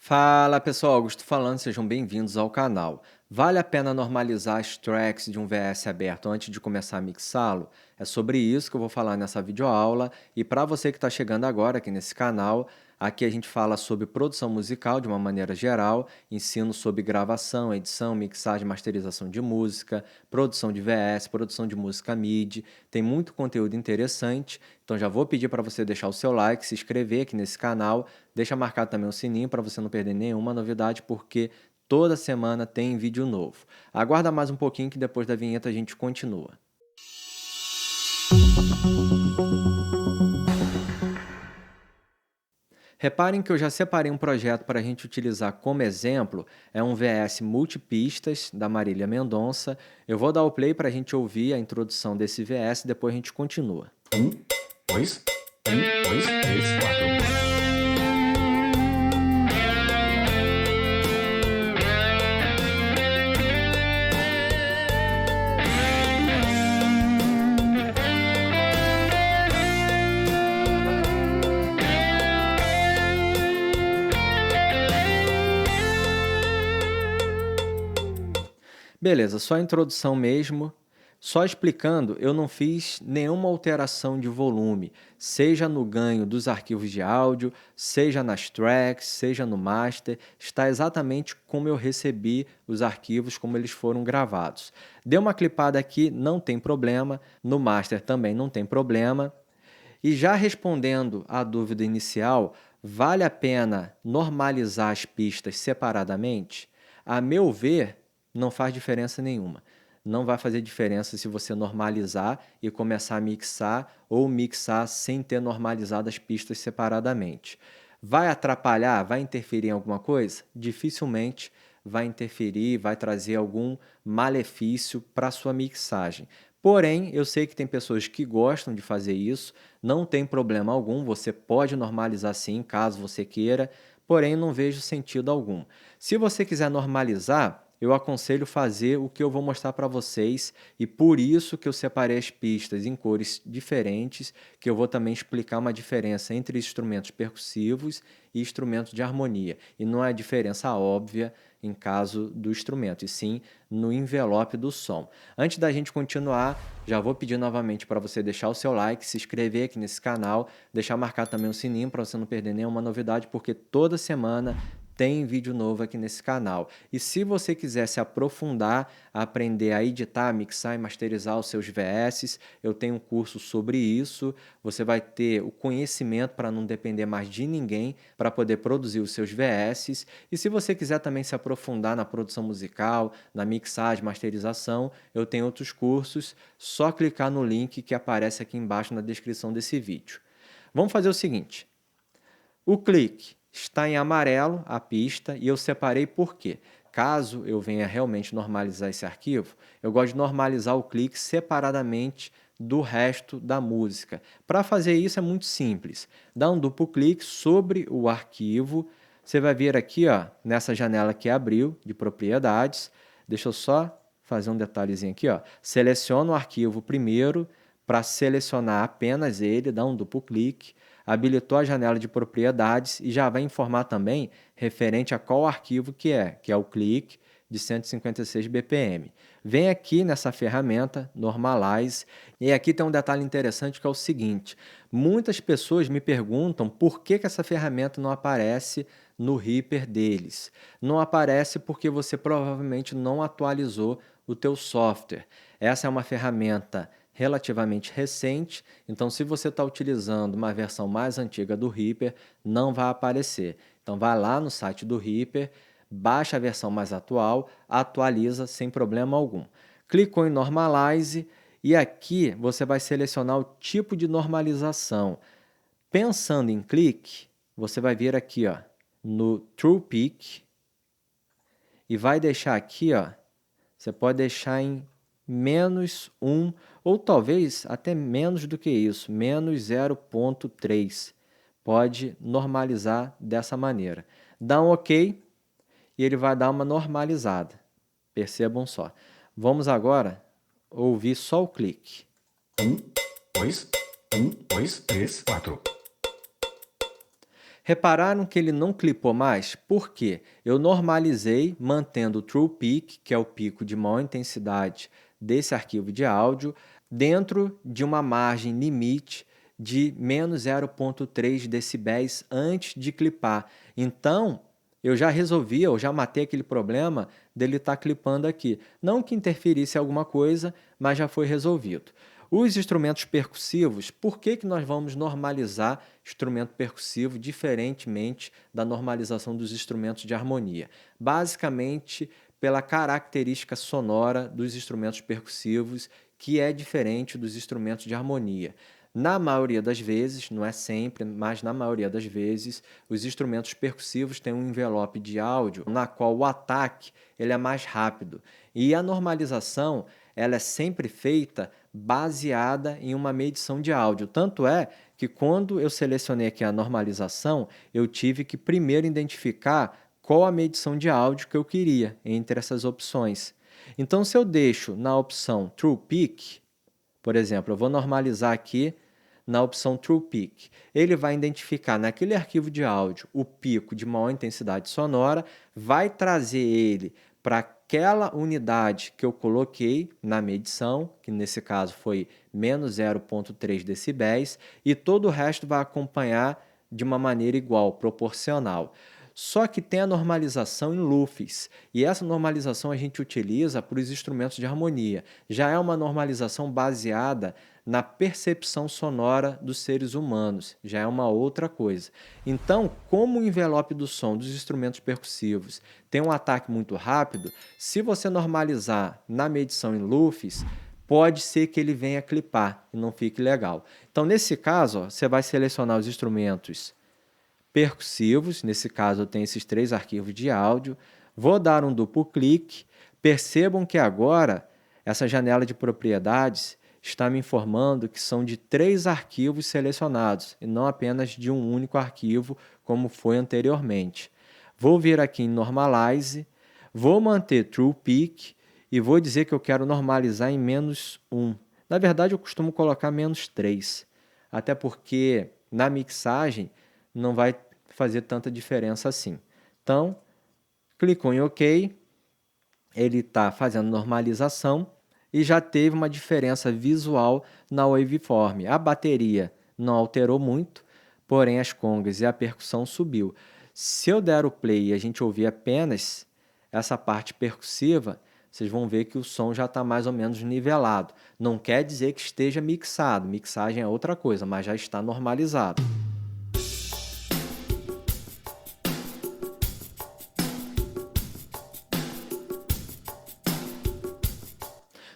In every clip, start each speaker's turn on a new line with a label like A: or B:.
A: Fala pessoal, Augusto falando, sejam bem-vindos ao canal. Vale a pena normalizar as tracks de um VS aberto antes de começar a mixá-lo? É sobre isso que eu vou falar nessa videoaula e para você que está chegando agora aqui nesse canal, aqui a gente fala sobre produção musical de uma maneira geral, ensino sobre gravação, edição, mixagem, masterização de música, produção de VS, produção de música MIDI, tem muito conteúdo interessante, então já vou pedir para você deixar o seu like, se inscrever aqui nesse canal, deixa marcado também o sininho para você não perder nenhuma novidade, porque toda semana tem vídeo novo. Aguarda mais um pouquinho que depois da vinheta a gente continua. Reparem que eu já separei um projeto para a gente utilizar como exemplo, é um VS multipistas da Marília Mendonça. Eu vou dar o play para a gente ouvir a introdução desse VS, depois a gente continua.
B: Dois, três, quatro.
A: Beleza, só a introdução mesmo. Só explicando, eu não fiz nenhuma alteração de volume, seja no ganho dos arquivos de áudio, seja nas tracks, seja no master, está exatamente como eu recebi os arquivos, como eles foram gravados. Deu uma clipada aqui, não tem problema, no master também não tem problema. E já respondendo à dúvida inicial, vale a pena normalizar as pistas separadamente? A meu ver, não faz diferença nenhuma. Não vai fazer diferença se você normalizar e começar a mixar ou mixar sem ter normalizado as pistas separadamente. Vai atrapalhar? Vai interferir em alguma coisa? Dificilmente vai interferir, vai trazer algum malefício para a sua mixagem. Porém, eu sei que tem pessoas que gostam de fazer isso, não tem problema algum, você pode normalizar sim, caso você queira, porém não vejo sentido algum. Se você quiser normalizar, eu aconselho fazer o que eu vou mostrar para vocês e por isso que eu separei as pistas em cores diferentes, que eu vou também explicar uma diferença entre instrumentos percussivos e instrumentos de harmonia. E não é diferença óbvia em caso do instrumento, e sim no envelope do som. Antes da gente continuar, já vou pedir novamente para você deixar o seu like, se inscrever aqui nesse canal, deixar marcado também o sininho para você não perder nenhuma novidade, porque toda semana tem vídeo novo aqui nesse canal. E se você quiser se aprofundar, aprender a editar, mixar e masterizar os seus VS, eu tenho um curso sobre isso. Você vai ter o conhecimento para não depender mais de ninguém para poder produzir os seus VS. E se você quiser também se aprofundar na produção musical, na mixagem, masterização, eu tenho outros cursos. Só clicar no link que aparece aqui embaixo na descrição desse vídeo. Vamos fazer o seguinte. O clique está em amarelo, a pista, e eu separei por quê? Caso eu venha realmente normalizar esse arquivo, eu gosto de normalizar o clique separadamente do resto da música. Para fazer isso é muito simples. Dá um duplo clique sobre o arquivo. Você vai ver aqui, ó, nessa janela que abriu, de propriedades. Deixa eu só fazer um detalhezinho aqui. Ó. Seleciona o arquivo primeiro para selecionar apenas ele, dá um duplo clique. Habilitou a janela de propriedades e já vai informar também referente a qual arquivo que é o clique de 156 BPM. Vem aqui nessa ferramenta, Normalize, e aqui tem um detalhe interessante que é o seguinte, muitas pessoas me perguntam por que essa ferramenta não aparece no Reaper deles. Não aparece porque você provavelmente não atualizou o teu software. Essa é uma ferramenta relativamente recente, então se você está utilizando uma versão mais antiga do Reaper, não vai aparecer. Então vai lá no site do Reaper, baixa a versão mais atual, atualiza sem problema algum. Clicou em Normalize e aqui você vai selecionar o tipo de normalização. Pensando em clique, você vai vir aqui ó, no True Peak e vai deixar aqui, ó, você pode deixar em -1 ou talvez até menos do que isso, -0.3. Pode normalizar dessa maneira. Dá um OK e ele vai dar uma normalizada. Percebam só. Vamos agora ouvir só o clique.
B: Dois, três, quatro.
A: Repararam que ele não clipou mais? Por quê? Eu normalizei mantendo o True Peak, que é o pico de maior intensidade desse arquivo de áudio, dentro de uma margem limite de menos 0,3 decibéis antes de clipar. Então, eu já resolvi, eu já matei aquele problema dele estar clipando aqui. Não que interferisse em alguma coisa, mas já foi resolvido. Os instrumentos percussivos, por que nós vamos normalizar instrumento percussivo diferentemente da normalização dos instrumentos de harmonia? Basicamente, pela característica sonora dos instrumentos percussivos, que é diferente dos instrumentos de harmonia. Na maioria das vezes, não é sempre, mas na maioria das vezes, os instrumentos percussivos têm um envelope de áudio na qual o ataque ele é mais rápido. E a normalização ela é sempre feita baseada em uma medição de áudio. Tanto é que quando eu selecionei aqui a normalização, eu tive que primeiro identificar qual a medição de áudio que eu queria entre essas opções. Então, se eu deixo na opção True Peak, por exemplo, eu vou normalizar aqui na opção True Peak. Ele vai identificar naquele arquivo de áudio o pico de maior intensidade sonora, vai trazer ele para aquela unidade que eu coloquei na medição, que nesse caso foi menos 0,3 decibéis, e todo o resto vai acompanhar de uma maneira igual, proporcional. Só que tem a normalização em LUFS, e essa normalização a gente utiliza para os instrumentos de harmonia. Já é uma normalização baseada na percepção sonora dos seres humanos, já é uma outra coisa. Então, como o envelope do som dos instrumentos percussivos tem um ataque muito rápido, se você normalizar na medição em LUFS, pode ser que ele venha clipar e não fique legal. Então, nesse caso, você vai selecionar os instrumentos percussivos, nesse caso eu tenho esses 3 arquivos de áudio, vou dar um duplo clique, percebam que agora essa janela de propriedades está me informando que são de 3 arquivos selecionados e não apenas de um único arquivo como foi anteriormente. Vou vir aqui em Normalize, vou manter True Peak e vou dizer que eu quero normalizar em menos 1. Na verdade eu costumo colocar menos 3, até porque na mixagem não vai fazer tanta diferença assim. Então, clicou em OK, ele está fazendo normalização e já teve uma diferença visual na waveform. A bateria não alterou muito, porém as congas e a percussão subiu. Se eu der o play e a gente ouvir apenas essa parte percussiva, vocês vão ver que o som já está mais ou menos nivelado. Não quer dizer que esteja mixado, mixagem é outra coisa, mas já está normalizado.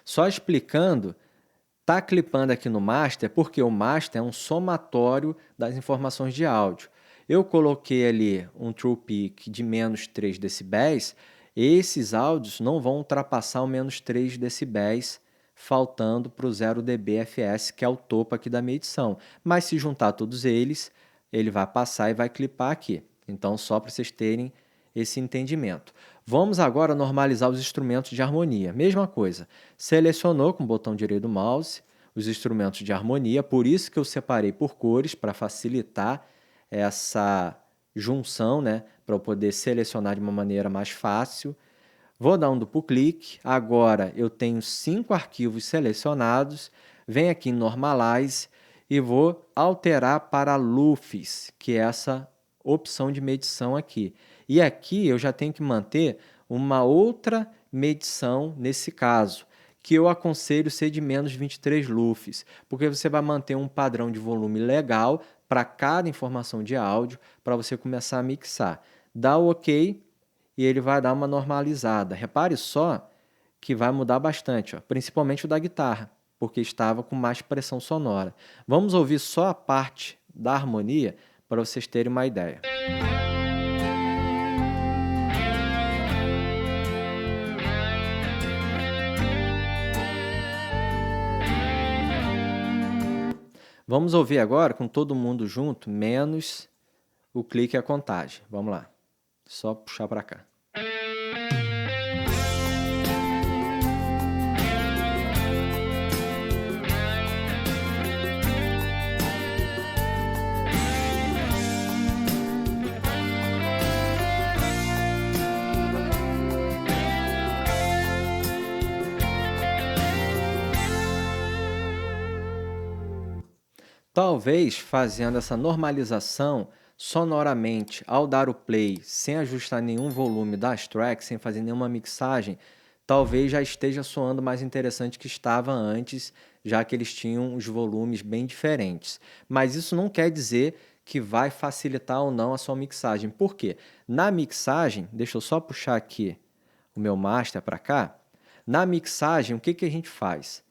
A: Só explicando, está clipando aqui no master porque o master é um somatório das informações de áudio. Eu coloquei ali um True Peak de menos 3 decibéis, esses áudios não vão ultrapassar o menos 3 decibéis, faltando para o 0 dB fs, que é o topo aqui da medição. Mas se juntar todos eles, ele vai passar e vai clipar aqui. Então, só para vocês terem esse entendimento. Vamos agora normalizar os instrumentos de harmonia. Mesma coisa, selecionou com o botão direito do mouse os instrumentos de harmonia, por isso que eu separei por cores, para facilitar essa junção, né? Para eu poder selecionar de uma maneira mais fácil. Vou dar um duplo clique, agora eu tenho 5 arquivos selecionados, venho aqui em Normalize e vou alterar para LUFS, que é essa opção de medição aqui. E aqui eu já tenho que manter uma outra medição nesse caso, que eu aconselho ser de menos 23 LUFS, porque você vai manter um padrão de volume legal para cada informação de áudio para você começar a mixar. Dá o OK e ele vai dar uma normalizada. Repare só que vai mudar bastante, ó, principalmente o da guitarra, porque estava com mais pressão sonora. Vamos ouvir só a parte da harmonia para vocês terem uma ideia. Vamos ouvir agora com todo mundo junto, menos o clique e a contagem. Vamos lá. Só puxar para cá. Talvez fazendo essa normalização sonoramente ao dar o play, sem ajustar nenhum volume das tracks, sem fazer nenhuma mixagem, talvez já esteja soando mais interessante que estava antes, já que eles tinham os volumes bem diferentes. Mas isso não quer dizer que vai facilitar ou não a sua mixagem. Por quê? Na mixagem, deixa eu só puxar aqui o meu master para cá. Na mixagem, o que que a gente faz?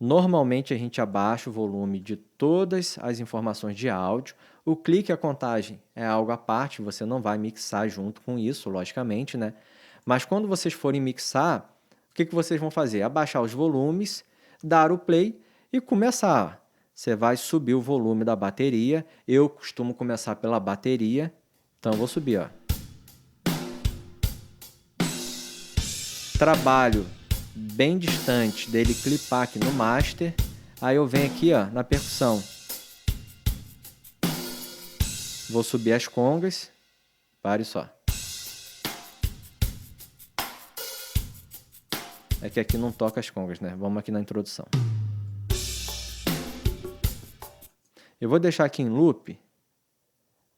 A: Normalmente a gente abaixa o volume de todas as informações de áudio. O clique e a contagem é algo à parte, você não vai mixar junto com isso, logicamente, né? Mas quando vocês forem mixar, o que que vocês vão fazer? Abaixar os volumes, dar o play e começar. Você vai subir o volume da bateria. Eu costumo começar pela bateria, então eu vou subir, ó. Trabalho bem distante dele clipar aqui no master. Aí eu venho aqui, ó, na percussão. Vou subir as congas. Pare só. É que aqui não toca as congas, né? Vamos aqui na introdução. Eu vou deixar aqui em loop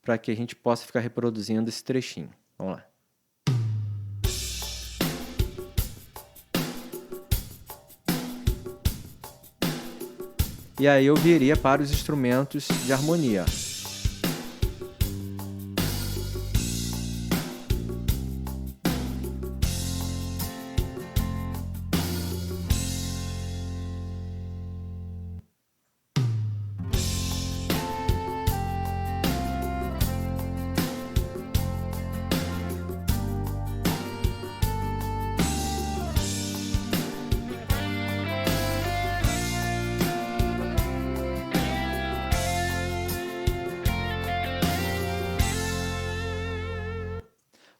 A: para que a gente possa ficar reproduzindo esse trechinho. Vamos lá. E aí eu viria para os instrumentos de harmonia.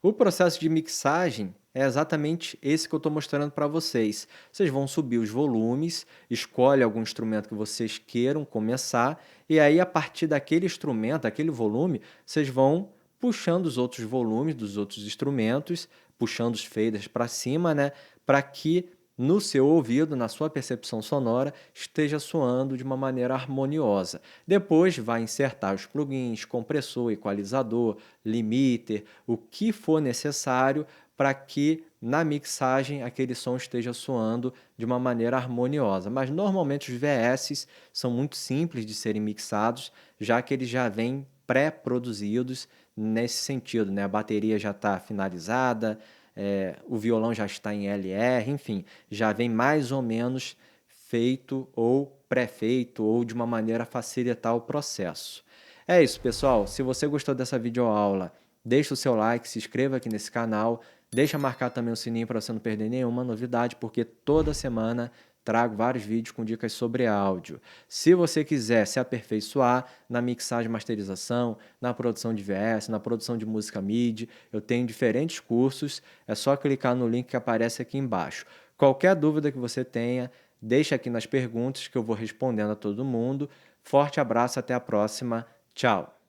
A: O processo de mixagem é exatamente esse que eu estou mostrando para vocês. Vocês vão subir os volumes, escolhe algum instrumento que vocês queiram começar, e aí a partir daquele instrumento, daquele volume, vocês vão puxando os outros volumes dos outros instrumentos, puxando os faders para cima, né, para que no seu ouvido, na sua percepção sonora, esteja soando de uma maneira harmoniosa. Depois vai insertar os plugins, compressor, equalizador, limiter, o que for necessário para que na mixagem aquele som esteja soando de uma maneira harmoniosa. Mas normalmente os VS são muito simples de serem mixados, já que eles já vêm pré-produzidos nesse sentido, né? A bateria já está finalizada, o violão já está em LR, enfim, já vem mais ou menos feito ou pré-feito ou de uma maneira a facilitar o processo. É isso, pessoal. Se você gostou dessa videoaula, deixa o seu like, se inscreva aqui nesse canal, deixa marcar também o sininho para você não perder nenhuma novidade, porque toda semana trago vários vídeos com dicas sobre áudio. Se você quiser se aperfeiçoar na mixagem e masterização, na produção de VS, na produção de música MIDI, eu tenho diferentes cursos, é só clicar no link que aparece aqui embaixo. Qualquer dúvida que você tenha, deixa aqui nas perguntas que eu vou respondendo a todo mundo. Forte abraço, até a próxima. Tchau!